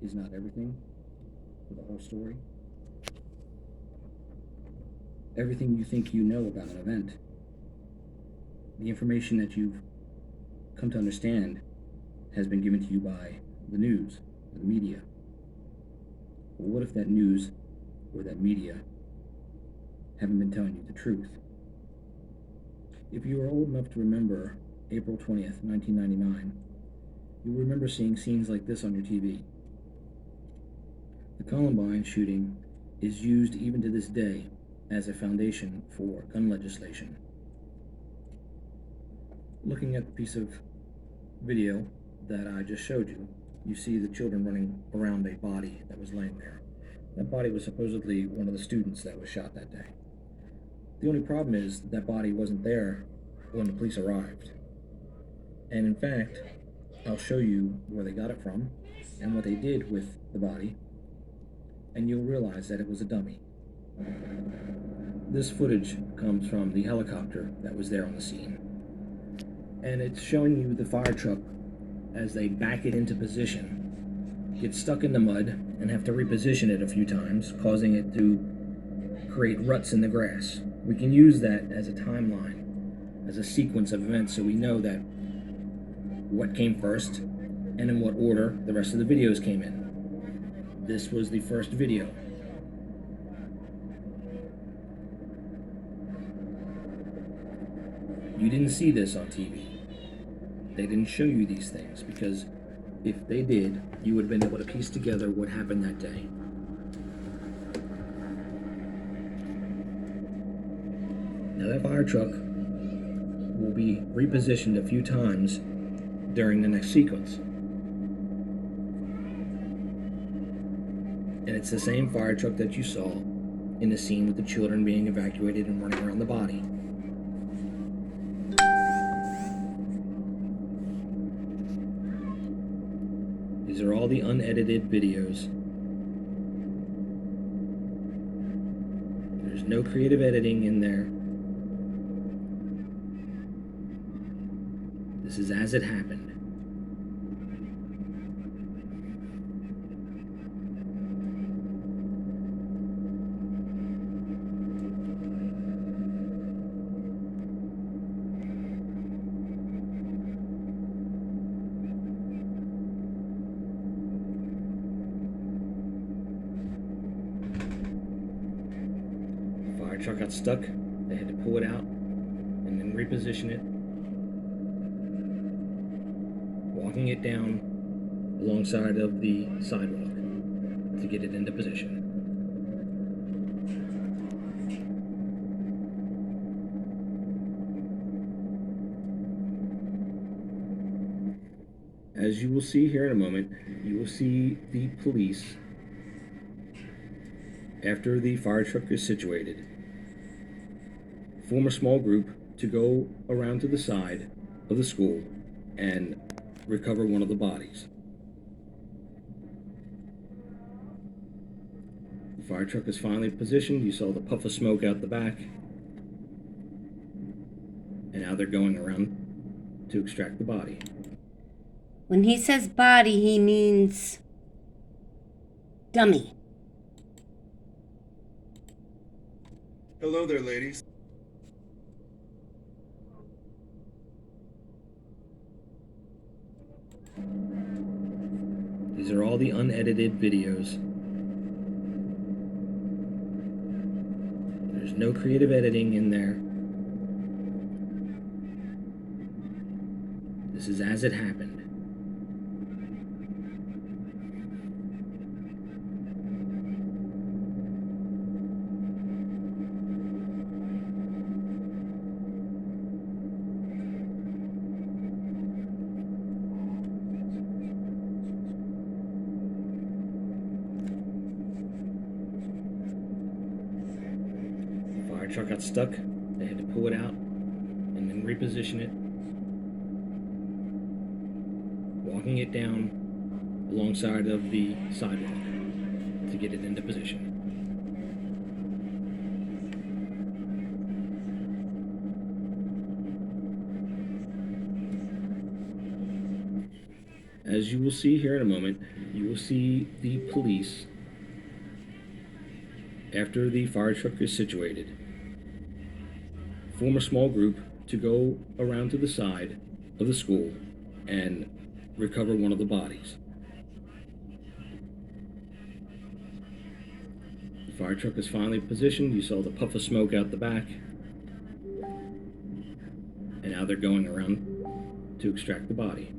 is not everything for the whole story. Everything you think you know about an event, the information that you've come to understand, has been given to you by the news or the media. But what if that news or that media haven't been telling you the truth? If you are old enough to remember April 20th, 1999, you will remember seeing scenes like this on your TV. The Columbine shooting is used even to this day as a foundation for gun legislation. Looking at the piece of video that I just showed you, you see the children running around a body that was laying there. That body was supposedly one of the students that was shot that day. The only problem is that body wasn't there when the police arrived. And in fact, I'll show you where they got it from and what they did with the body, and you'll realize that it was a dummy. This footage comes from the helicopter that was there on the scene. And it's showing you the fire truck as they back it into position, get stuck in the mud, and have to reposition it a few times, causing it to create ruts in the grass. We can use that as a timeline, as a sequence of events, so we know that what came first and in what order the rest of the videos came in. This was the first video. You didn't see this on TV. They didn't show you these things because if they did, you would have been able to piece together what happened that day. Now that fire truck will be repositioned a few times during the next sequence. And it's the same fire truck that you saw in the scene with the children being evacuated and running around the body. These are all the unedited videos. There's no creative editing in there. This is as it happened. The fire truck got stuck. They had to pull it out and then reposition it, walking it down alongside of the sidewalk to get it into position. As you will see here in a moment, you will see the police, after the fire truck is situated, form a small group to go around to the side of the school and recover one of the bodies. The fire truck is finally positioned. You saw the puff of smoke out the back. And now they're going around to extract the body. When he says body, he means dummy. Hello there, ladies. These are all the unedited videos. There's no creative editing in there. This is as it happened. The fire truck got stuck. They had to pull it out and then reposition it, walking it down alongside of the sidewalk to get it into position. As you will see here in a moment, you will see the police, after the fire truck is situated, form a small group to go around to the side of the school and recover one of the bodies. The fire truck is finally positioned. You saw the puff of smoke out the back. And now they're going around to extract the body.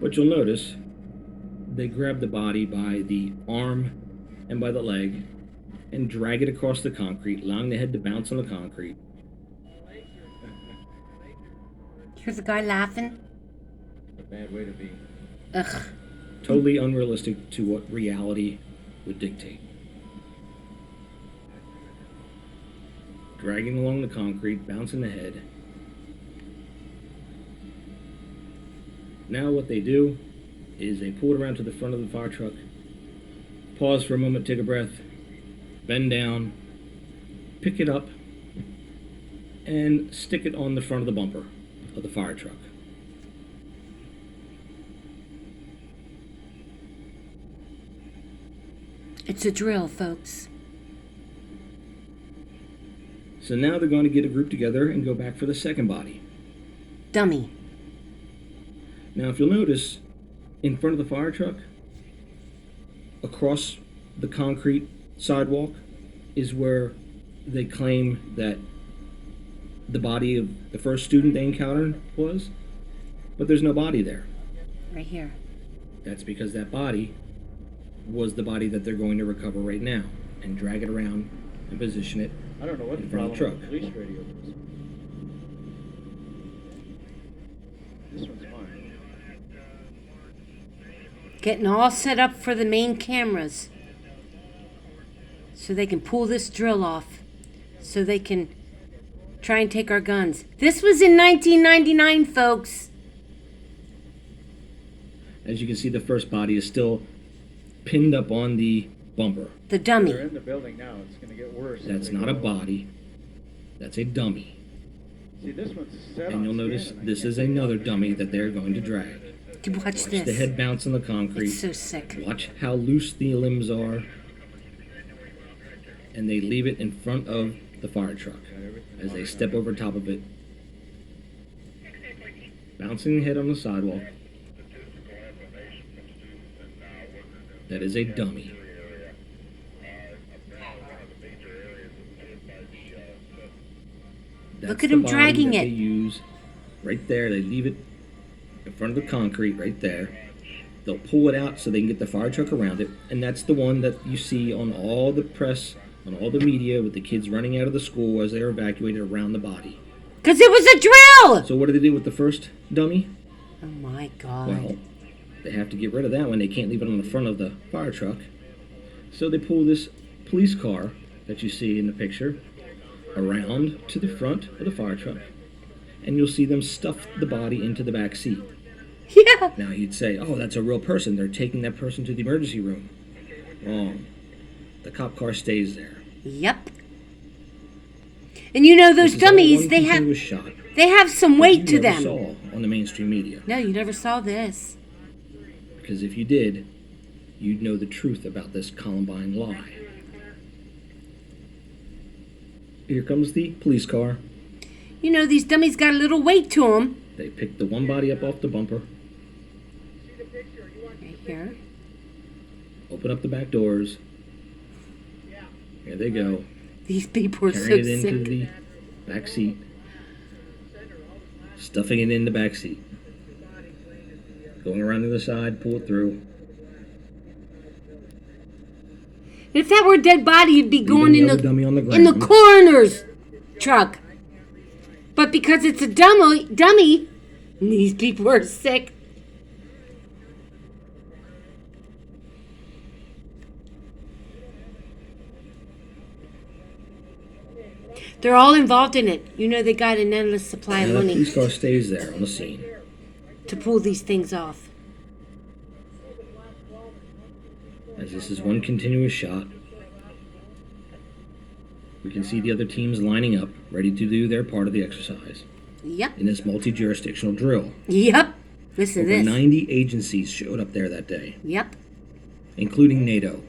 But you'll notice they grab the body by the arm and by the leg and drag it across the concrete, allowing the head to bounce on the concrete. Here's a guy laughing. A bad way to be. Ugh. Totally unrealistic to what reality would dictate. Dragging along the concrete, bouncing the head. Now what they do is they pull it around to the front of the fire truck, pause for a moment, take a breath, bend down, pick it up, and stick it on the front of the bumper of the fire truck. It's a drill, folks. So now they're going to get a group together and go back for the second body. Dummy. Now, if you'll notice, in front of the fire truck, across the concrete sidewalk, is where they claim that the body of the first student they encountered was, but there's no body there. Right here. That's because that body was the body that they're going to recover right now and drag it around and position it. I don't know what In the front problem of the with the police radio is. This one's mine. Getting all set up for the main cameras. So they can pull this drill off. So they can try and take our guns. This was in 1999, folks. As you can see, the first body is still pinned up on the bumper. The dummy. They're in the building now. It's going to get worse. as That's they not a go. body. That's a dummy. See, this one's set And you'll on notice skin, and I this can't is take it another off. dummy that they're going to drag. Watch Watch this. the head bounce on the concrete. It's so sick. Watch how loose the limbs are. And they leave it in front of the fire truck as they step over top of it, bouncing the head on the sidewalk. That is a dummy. That's Look at the him body dragging that it. They use right there. They leave it in front of the concrete right there. They'll pull it out so they can get the fire truck around it, and that's the one that you see on all the press, on all the media, with the kids running out of the school as they are evacuated around the body. Because it was a drill! So what do they do with the first dummy? Oh my god. Well, they have to get rid of that one. They can't leave it on the front of the fire truck. So they pull this police car that you see in the picture around to the front of the fire truck, and you'll see them stuff the body into the back seat. Yeah. Now you'd say, oh, that's a real person. They're taking that person to the emergency room. Wrong. The cop car stays there. Yep. And you know those This is all dummies, one they continuous shot have some that weight to you never them. saw on the mainstream media. No, you never saw this. Because if you did, you'd know the truth about this Columbine lie. Here comes the police car. You know, these dummies got a little weight to them. They pick the one body up off the bumper, Right here. open up the back doors. Here they go, These people are so carrying it into sick. the back seat, stuffing it in the back seat, going around to the side, pull it through. If that were a dead body, you'd be going Leaving in the other dummy on the in the ground. coroner's truck. But because it's a dummy, these people are sick. They're all involved in it. You know they got an endless supply of And the money police car stays there on the scene. to pull these things off. As this is one continuous shot. We can see the other teams lining up, ready to do their part of the exercise Yep. in this multi-jurisdictional drill. Yep. Listen to Over this. 90 agencies showed up there that day, Yep. including NATO.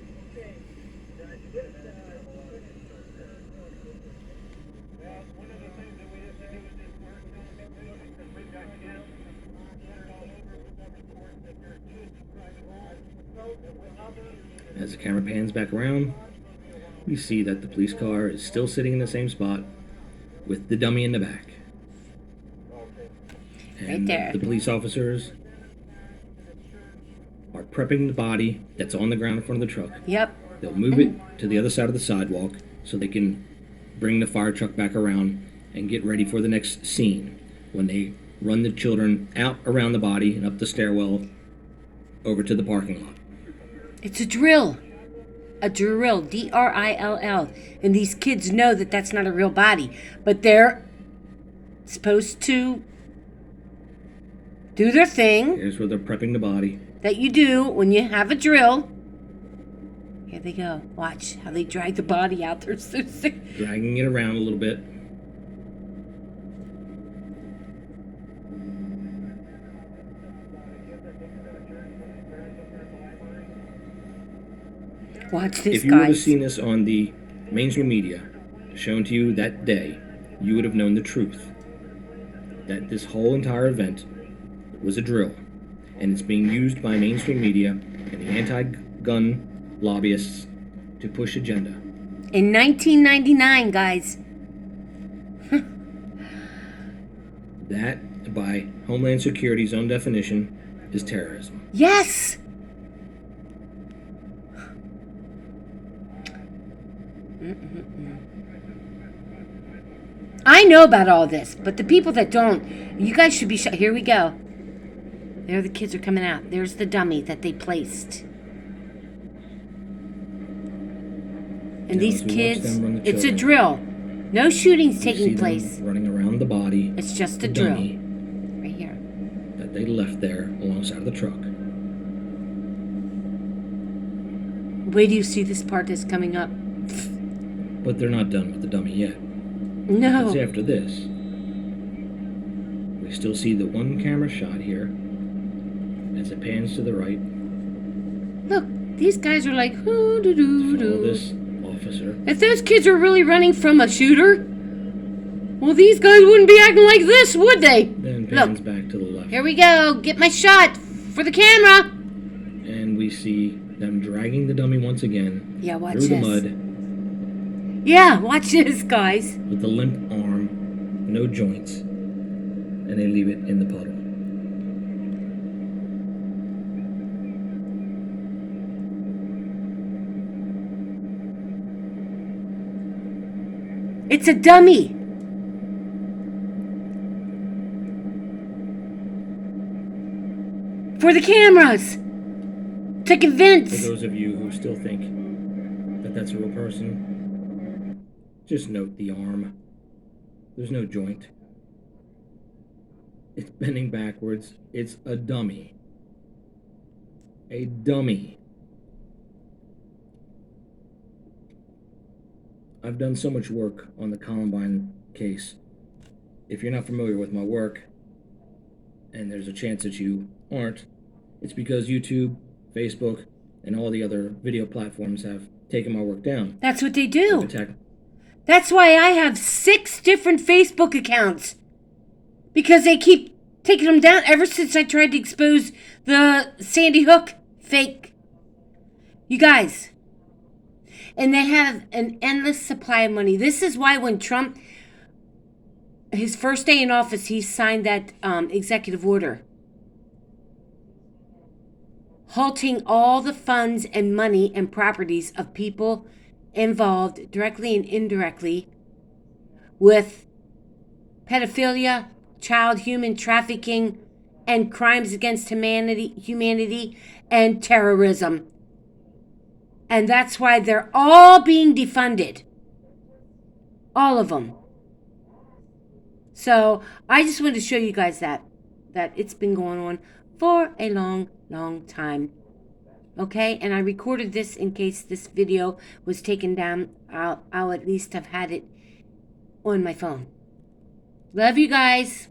As the camera pans back around, we see that the police car is still sitting in the same spot with the dummy in the back. And Right there. the police officers are prepping the body that's on the ground in front of the truck. Yep. They'll move it to the other side of the sidewalk so they can bring the fire truck back around and get ready for the next scene when they run the children out around the body and up the stairwell over to the parking lot. It's a drill. A drill. D-R-I-L-L. And these kids know that that's not a real body. But they're supposed to do their thing Here's where they're prepping the body. that you do when you have a drill. Here they go. Watch how they drag the body out. They're so sick. Dragging it around a little bit. Watch this, If you would have guys. seen this on the mainstream media, shown to you that day, you would have known the truth. That this whole entire event was a drill, and it's being used by mainstream media and the anti-gun lobbyists to push agenda. In 1999, guys. That, by Homeland Security's own definition, is terrorism. Yes! I know about all this, but the people that don't, you guys should be shut. Here we go. There the kids are coming out. There's the dummy that they placed. And Now, these as we watch kids, them run the it's a children, drill. No shooting's you see taking them place. running around the body. It's just the a drill. dummy Right here. that they left there alongside of the truck. Wait till you see this part that's coming up. But they're not done with the dummy yet. No. Because after this, we still see the one camera shot here as it pans to the right. Look, these guys are like, hoo doo doo Follow doo. this officer. If those kids are really running from a shooter, well, these guys wouldn't be acting like this, would they? Then pans Look, back to the left. here we go. Get my shot for the camera. And we see them dragging the dummy once again Yeah, watch through the this. mud Yeah, watch this, guys. with the limp arm, no joints, and they leave it in the puddle. It's a dummy. For the cameras. To For convince. those of you who still think that that's a real person, just note the arm. There's no joint. It's bending backwards. It's a dummy. A dummy. I've done so much work on the Columbine case. If you're not familiar with my work, and there's a chance that you aren't, it's because YouTube, Facebook, and all the other video platforms have taken my work down. That's what they They've do. attacked- That's why I have 6 different Facebook accounts. Because they keep taking them down ever since I tried to expose the Sandy Hook fake. You guys. And they have an endless supply of money. This is why when Trump, his first day in office, he signed that executive order. Halting all the funds and money and properties of people involved directly and indirectly with pedophilia, child human trafficking, and crimes against humanity and terrorism. And that's why they're all being defunded. All of them. So I just wanted to show you guys that it's been going on for a long, long time. Okay, and I recorded this in case this video was taken down I'll at least have had it on my phone. Love you guys.